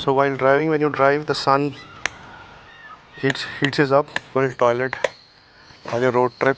So while driving, when you drive, the sun heats us up. Go to the toilet on your road trip.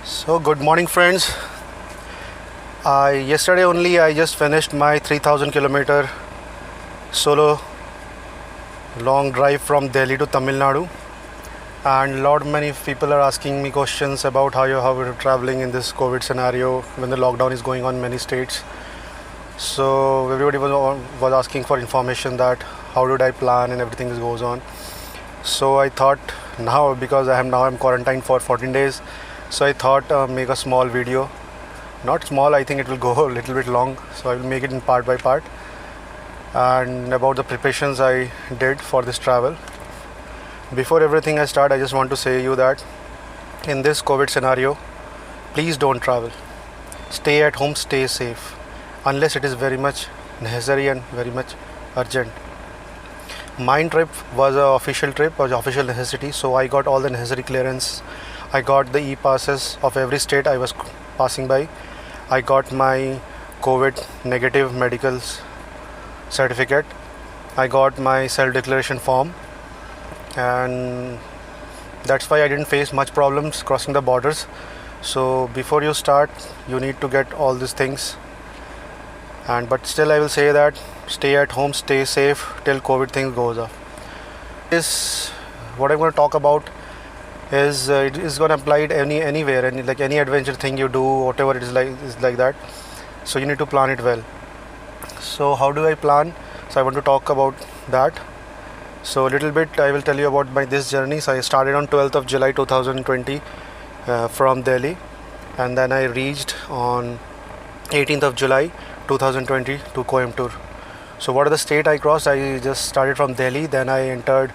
So good morning, friends. Yesterday only I just finished my 3000 kilometer solo long drive from Delhi to Tamil Nadu, and lot many people are asking me questions about how we're traveling in this COVID scenario when the lockdown is going on in many states. So everybody was asking for information that how did I plan and everything goes on. So I thought now, because I'm quarantined for 14 days, so I thought make a small video. Not small, I think it will go a little bit long, so I will make it in part by part, and about the preparations I did for this travel. Before everything I start, I just want to say you that in this COVID scenario, please don't travel. Stay at home, stay safe, unless it is very much necessary and very much urgent. Mine trip was an official trip, was official necessity, so I got all the necessary clearance. I got the e-passes of every state I was passing by. I got my COVID negative medical certificate. I got my self-declaration form, and that's why I didn't face much problems crossing the borders. So before you start, you need to get all these things. But still I will say that stay at home, stay safe till COVID thing goes off. What I'm going to talk about is it is going to apply it anywhere, any adventure thing you do, whatever it is like that. So you need to plan it well. So how do I plan? So I want to talk about that. So a little bit I will tell you about this journey. So I started on 12th of July 2020 from Delhi, and then I reached on 18th of July 2020 to Coimbatore. So what are the state I crossed? I just started from Delhi, then I entered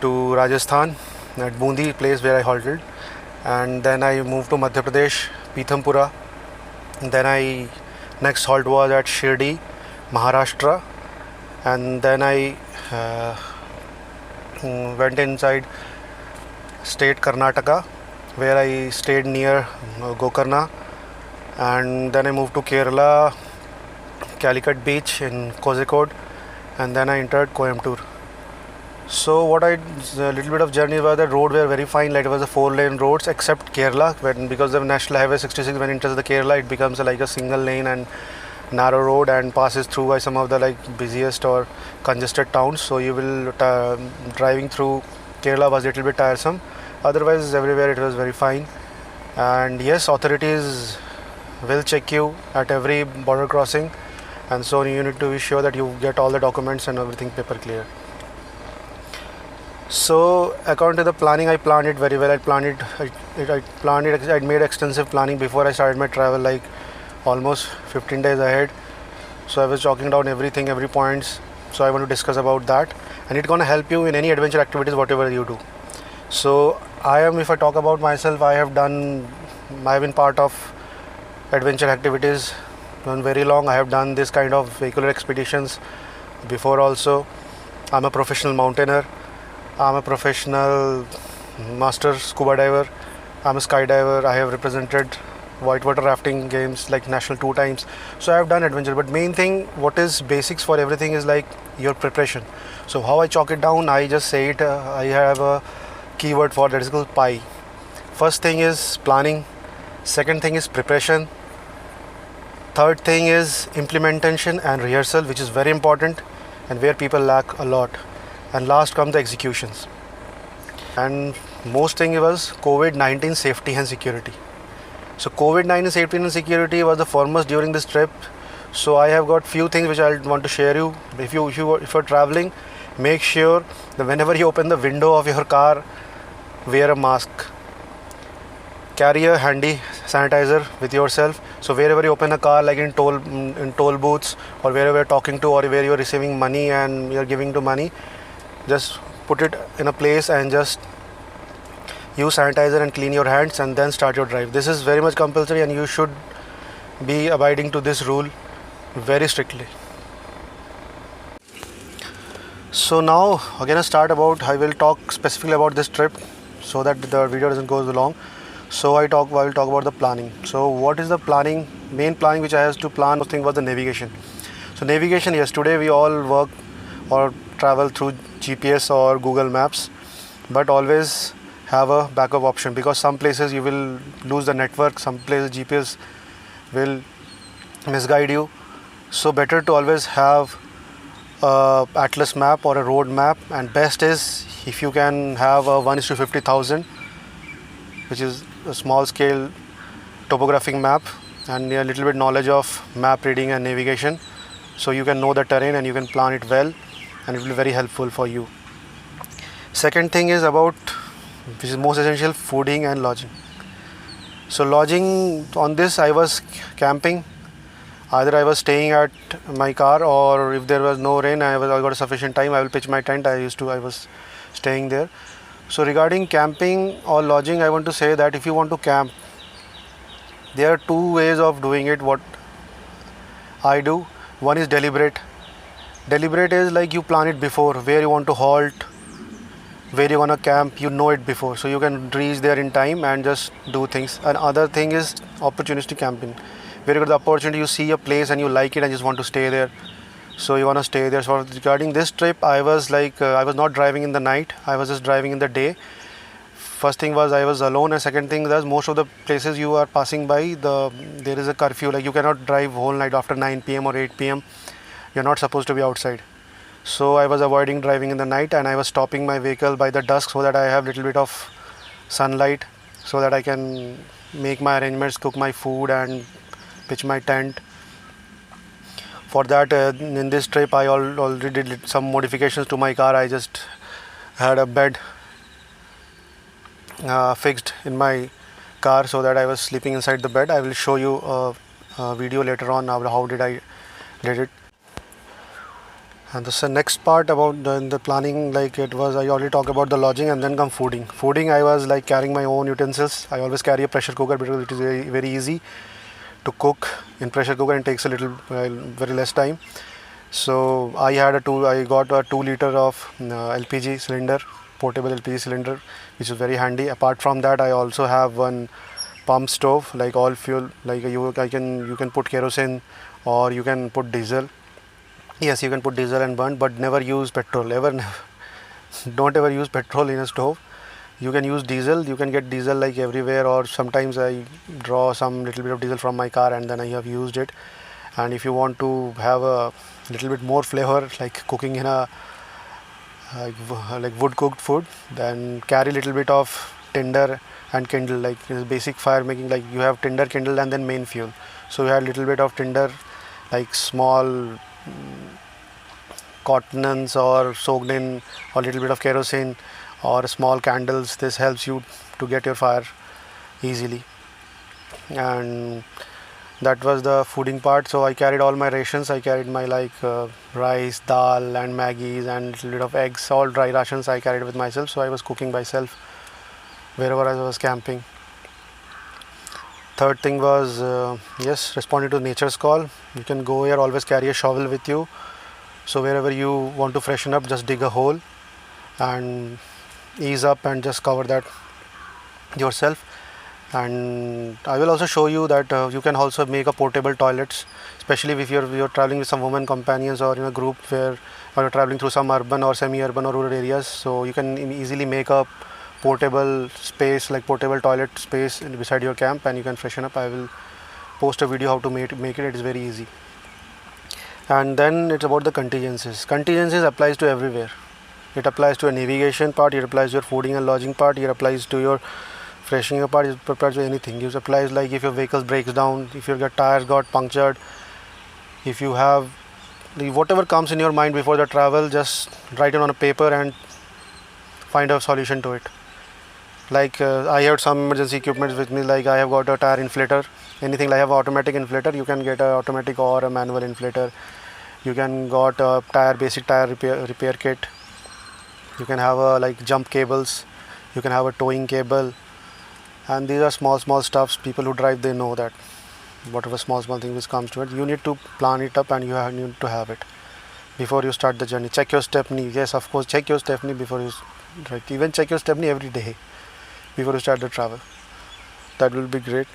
to Rajasthan at Bundi place where I halted, and then I moved to Madhya Pradesh, Pithampura. Then next halt was at Shirdi, Maharashtra, and then I went inside state Karnataka, where I stayed near Gokarna, and then I moved to Kerala, Calicut beach in Kozhikode, and then I entered Coimbatore. So a little bit of journey was the road were very fine, like it was a 4-lane roads except Kerala, because of National Highway 66, when it enters the Kerala, it becomes like a single lane and narrow road and passes through by some of the busiest or congested towns. So you will driving through Kerala was a little bit tiresome. Otherwise everywhere it was very fine. And yes, authorities will check you at every border crossing, and so you need to be sure that you get all the documents and everything paper clear. So according to the planning, I planned it very well. I made extensive planning before I started my travel, like almost 15 days ahead. So I was chalking down everything, every points. So I want to discuss about that, and it's gonna help you in any adventure activities, whatever you do. So if I talk about myself, I have been part of adventure activities very long. I have done this kind of vehicular expeditions before also. I'm a professional mountaineer. I'm a professional master scuba diver. I'm a skydiver. I have represented whitewater rafting games like national 2 times. So I have done adventure, but main thing, what is basics for everything is like your preparation. So how I chalk it down, I just say it, I have a keyword for that, is called PI. First thing is planning, second thing is preparation, third thing is implementation and rehearsal, which is very important and where people lack a lot, and last come the executions. And most thing was COVID-19 safety and security. So COVID-19 safety and security was the foremost during this trip. So I have got few things which I want to share you. If you're traveling, make sure that whenever you open the window of your car, wear a mask. Carry a handy sanitizer with yourself So wherever you open a car, like in toll booths, or wherever you're talking to, or where you're receiving money and you're giving to money, just put it in a place and just use sanitizer and clean your hands and then start your drive. This is very much compulsory and you should be abiding to this rule very strictly. So now again I will talk specifically about this trip so that the video doesn't go long. So I will talk about the planning. So what is the main planning which I have to plan? First thing was the navigation. So navigation, yes, today we all work or travel through GPS or Google Maps, but always have a backup option, because some places you will lose the network, some places GPS will misguide you. So better to always have a atlas map or a road map, and best is if you can have a 1:50,000, which is a small scale topographic map, and a little bit knowledge of map reading and navigation, so you can know the terrain and you can plan it well, and it will be very helpful for you. Second thing is about, which is most essential, fooding and lodging. So lodging, on this I was camping. Either I was staying at my car, or if there was no rain, I got a sufficient time, I will pitch my tent. I was staying there. So regarding camping or lodging, I want to say that if you want to camp, there are two ways of doing it. What I do, one is deliberate. Deliberate is like you plan it before, where you want to halt, where you want to camp, you know it before, so you can reach there in time and just do things. And other thing is opportunistic camping, where you got the opportunity, you see a place and you like it and just want to stay there, so you want to stay there. So regarding this trip, I was not driving in the night, I was just driving in the day. First thing was I was alone, and second thing was most of the places you are passing by, there is a curfew, like you cannot drive whole night after 9 p.m. or 8 p.m. You're not supposed to be outside. So I was avoiding driving in the night, and I was stopping my vehicle by the dusk so that I have little bit of sunlight, so that I can make my arrangements, cook my food and pitch my tent. For that, in this trip I already did some modifications to my car. I just had a bed fixed in my car so that I was sleeping inside the bed. I will show you a video later on how did I did it. And this is the next part about the planning. Like it was, I already talked about the lodging, and then come fooding. Fooding, I was like carrying my own utensils. I always carry a pressure cooker because it is very, very easy to cook in pressure cooker and takes a little very less time. So I got a 2 liter of LPG cylinder, portable LPG cylinder, which is very handy. Apart from that, I also have one pump stove, like all fuel, like you can put kerosene or you can put diesel. Yes, you can put diesel and burn, but never use petrol. Don't ever use petrol in a stove. You can use diesel. You can get diesel like everywhere, or sometimes I draw some little bit of diesel from my car and then I have used it. And if you want to have a little bit more flavor, like cooking in a like wood cooked food, then carry little bit of tinder and kindle, like basic fire making, like you have tinder, kindle and then main fuel. So you have little bit of tinder, like small cottonons or soaked in, or little bit of kerosene or small candles. This helps you to get your fire easily. And that was the fooding part. So I carried all my rations. I carried my rice, dal and Maggies and little bit of eggs, all dry rations I carried with myself. So I was cooking myself wherever I was camping. Third thing was responding to nature's call. You can go here, always carry a shovel with you. So wherever you want to freshen up, just dig a hole and ease up and just cover that yourself. And I will also show you that you can also make a portable toilets, especially if you're traveling with some women companions or in a group where you're traveling through some urban or semi-urban or rural areas. So you can easily make a portable space, like portable toilet space beside your camp, and you can freshen up. I will post a video how to make it. It is very easy. And then it's about the contingencies. Contingencies applies to everywhere. It applies to a navigation part, it applies to your fooding and lodging part, it applies to your freshening part, it applies to anything. It applies like if your vehicle breaks down, if your tires got punctured, if you have whatever comes in your mind before the travel, just write it on a paper and find a solution to it. Like I have some emergency equipment with me, like I have got a tire inflator. Anything like I have automatic inflator, you can get a automatic or a manual inflator. You can got a basic tire repair kit. You can have a like jump cables. You can have a towing cable. And these are small stuffs. People who drive, they know that whatever small thing which comes to it, you need to plan it up, and you need to have it before you start the journey. Check your stepney. Yes, of course, check your stepney before you right. Even check your stepney every day before you start the travel. That will be great.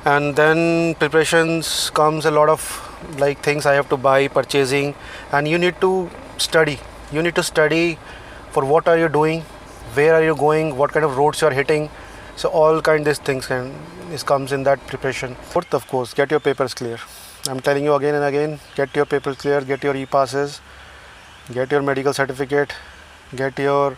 And then preparations comes a lot of like things I have to buy, purchasing, and you need to study. You need to study for what are you doing, where are you going, what kind of roads you are hitting. So all kind of these things comes in that preparation. Fourth, of course, get your papers clear. I'm telling you again and again, get your papers clear, get your e-passes, get your medical certificate, get your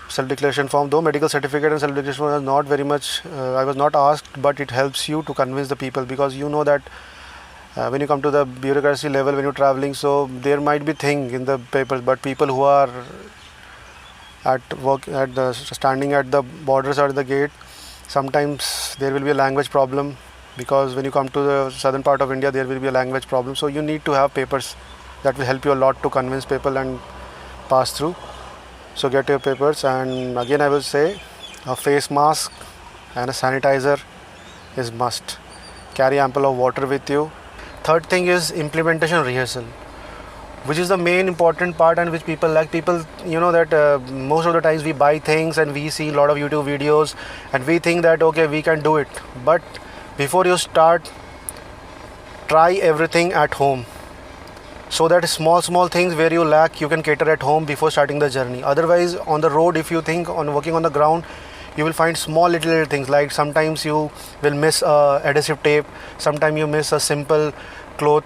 self-declaration form. Though medical certificate and self-declaration form is not very much, I was not asked, but it helps you to convince the people, because you know that when you come to the bureaucracy level, when you're traveling, so there might be thing in the papers, but people who are standing at the borders or the gate, sometimes there will be a language problem, because when you come to the southern part of India, there will be a language problem. So you need to have papers that will help you a lot to convince people and pass through. So get your papers, and again I will say a face mask and a sanitizer is must. Carry ample of water with you. Third thing is implementation rehearsal, which is the main important part, and which people like. People, you know that most of the times we buy things and we see a lot of YouTube videos and we think that okay, we can do it. But before you start, try everything at home, so that small things where you lack, you can cater at home before starting the journey. Otherwise, on the road, if you think on working on the ground, you will find small little things, like sometimes you will miss adhesive tape, sometimes you miss a simple cloth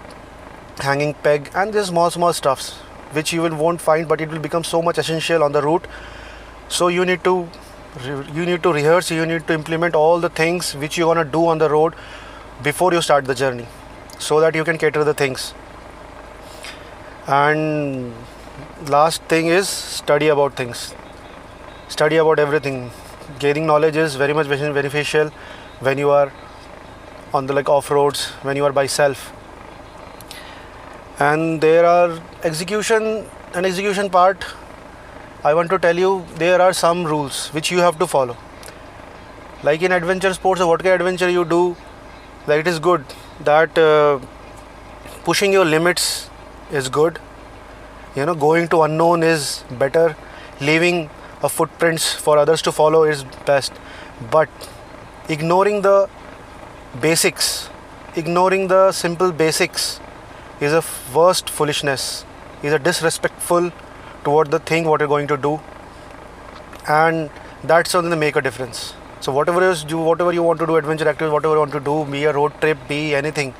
hanging peg, and there's small stuffs which you won't find, but it will become so much essential on the route. So you need to rehearse, you need to implement all the things which you're gonna do on the road before you start the journey, so that you can cater the things. And last thing is study about things. Study about everything. Gaining knowledge is very much beneficial when you are on the off roads, when you are by self. And there are execution part. I want to tell you, there are some rules which you have to follow. Like in adventure sports or whatever adventure you do, like it is good that pushing your limits is good. Going to unknown is better. Leaving a footprints for others to follow is best. But ignoring the basics, ignoring the simple basics is a worst foolishness, is a disrespectful toward the thing what you're going to do, and that's only make a difference. So whatever you want to do, adventure activities, whatever you want to do, be a road trip, be anything,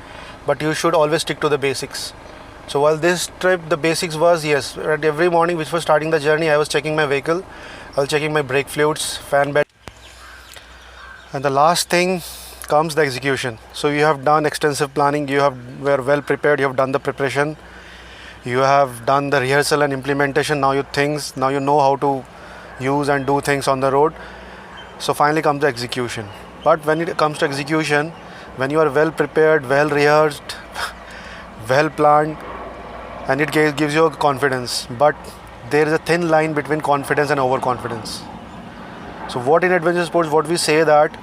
but you should always stick to the basics. So while this trip, the basics was, yes, at every morning before starting the journey, I was checking my vehicle, I was checking my brake fluids, fan belt, and the last thing comes the execution. So you have done extensive planning, were well prepared, you have done the preparation, you have done the rehearsal and implementation. Now you know how to use and do things on the road. So finally comes the execution. But when it comes to execution, when you are well prepared, well rehearsed, well planned, and it gives you confidence. But there is a thin line between confidence and overconfidence. So what in adventure sports, what we say that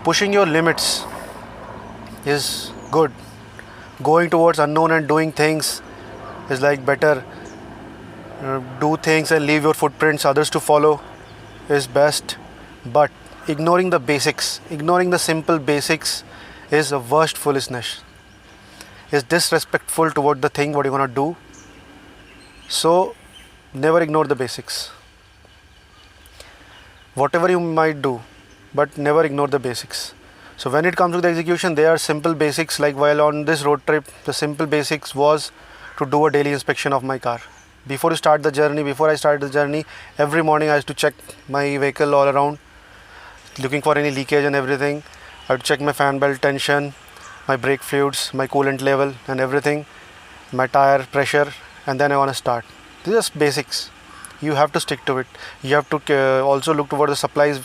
pushing your limits is good. Going towards unknown and doing things is better. Do things and leave your footprints, others to follow is best. But ignoring the basics, ignoring the simple basics is a worst foolishness. Is disrespectful toward the thing what you're gonna do. So never ignore the basics. Whatever you might do, but never ignore the basics. So when it comes to the execution, there are simple basics. Like while on this road trip, the simple basics was to do a daily inspection of my car. Before I started the journey, every morning I used to check my vehicle all around, looking for any leakage and everything. I would check my fan belt tension, my brake fluids, my coolant level and everything, my tire pressure, and then I want to start. These are basics. you have to stick to it. You have to also look toward the supplies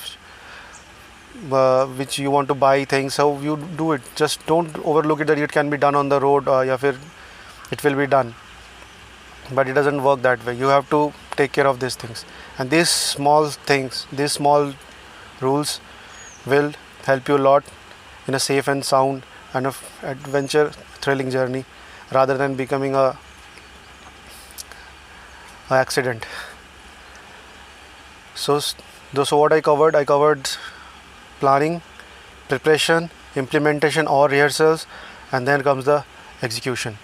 which you want to buy things. So you do it. Just don't overlook it that it can be done on the road, या फिर it will be done. But it doesn't work that way. You have to take care of these things, and these small things, these small rules will help you a lot in a safe and sound and of adventure thrilling journey, rather than becoming a accident. So what I covered planning, preparation, implementation or rehearsals, and then comes the execution.